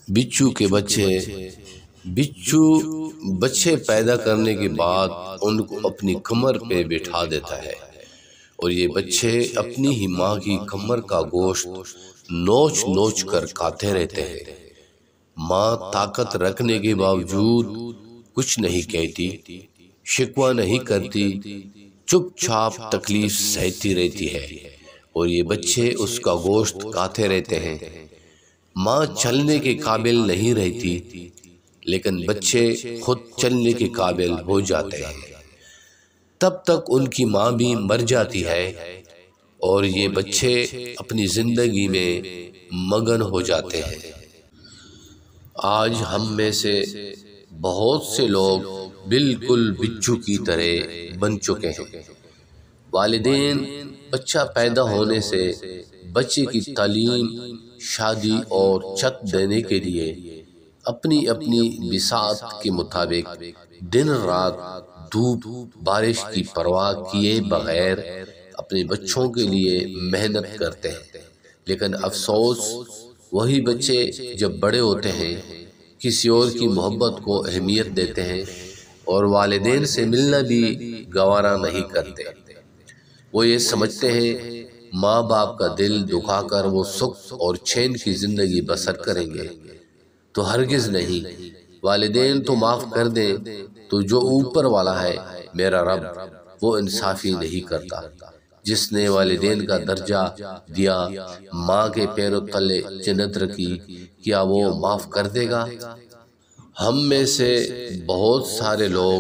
بچھو کے بچے پیدا کرنے کے بعد ان کو اپنی کمر پہ بٹھا دیتا ہے اور یہ بچے اپنی ہی ماں کی کمر کا گوشت نوچ نوچ کر کھاتے رہتے ہیں۔ ماں طاقت رکھنے کے باوجود کچھ نہیں کہتی، شکوہ نہیں کرتی، چپ چاپ تکلیف سہتی رہتی ہے اور یہ بچے اس کا گوشت کھاتے رہتے ہیں۔ ماں چلنے کے قابل نہیں رہتی لیکن بچے خود چلنے کے قابل ہو جاتے ہیں۔ تب تک ان کی ماں بھی مر جاتی ہے اور یہ بچے اپنی زندگی میں مگن ہو جاتے ہیں۔ آج ہم میں سے بہت سے لوگ بالکل بچھو کی طرح بن چکے ہیں۔ والدین بچہ پیدا ہونے سے بچے کی تعلیم، شادی اور چھت دینے کے لیے اپنی اپنی بساط کے مطابق دن رات دھوپ بارش کی پرواہ کیے بغیر اپنے بچوں کے لیے محنت کرتے ہیں، لیکن افسوس وہی بچے جب بڑے ہوتے ہیں کسی اور کی محبت کو اہمیت دیتے ہیں اور والدین سے ملنا بھی گوارا نہیں کرتے۔ وہ یہ سمجھتے ہیں ماں باپ کا دل دکھا کر وہ سکھ اور چین کی زندگی بسر کریں گے، تو ہرگز نہیں۔ والدین تو معاف کر دیں تو جو اوپر والا ہے میرا رب وہ انصافی نہیں کرتا۔ جس نے والدین کا درجہ دیا، ماں کے پیروں تلے جنت رکھی، کیا وہ معاف کر دے گا؟ ہم میں سے بہت سارے لوگ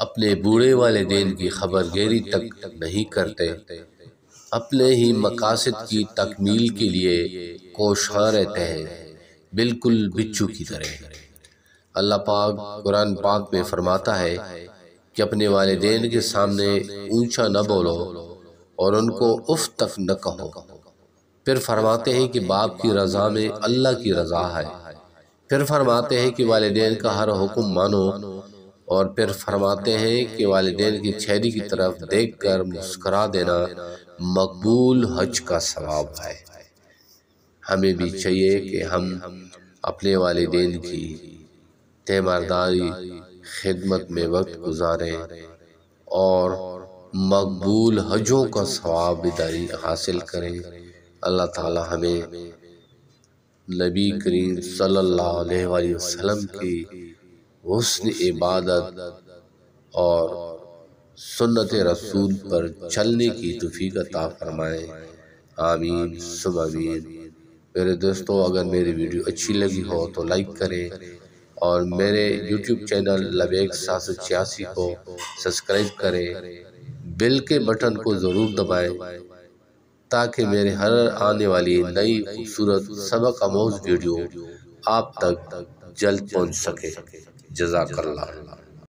اپنے بوڑھے والدین کی خبر گیری تک نہیں کرتے، اپنے ہی مقاصد کی تکمیل کے لیے کوشاں رہتے ہیں، بالکل بچھو کی طرح۔ اللہ پاک قرآن پاک میں فرماتا ہے کہ اپنے والدین کے سامنے اونچا نہ بولو اور ان کو اف تک نہ کہو۔ پھر فرماتے ہیں کہ باپ کی رضا میں اللہ کی رضا ہے۔ پھر فرماتے ہیں کہ والدین کا ہر حکم مانو، اور پھر فرماتے ہیں کہ والدین کی چہرے کی طرف دیکھ کر مسکرا دینا مقبول حج کا ثواب ہے۔ ہمیں بھی چاہیے کہ ہم اپنے والدین کی تیمارداری خدمت میں وقت گزاریں اور مقبول حجوں کا ثواب داری حاصل کریں۔ اللہ تعالی ہمیں نبی کریم صلی اللہ علیہ وآلہ وسلم کی حسن عبادت اور سنت رسول پر چلنے کی توفیق عطا فرمائے، آمین ثم آمین۔ میرے دوستو، اگر میری ویڈیو اچھی لگی ہو تو لائک کریں اور میرے یوٹیوب چینل لبیک 786 کو سبسکرائب کریں، بیل کے بٹن کو ضرور دبائیں تاکہ میرے ہر آنے والی نئی خوبصورت سبق آموز ویڈیو آپ تک جلد پہنچ سکے۔ جزاک اللہ۔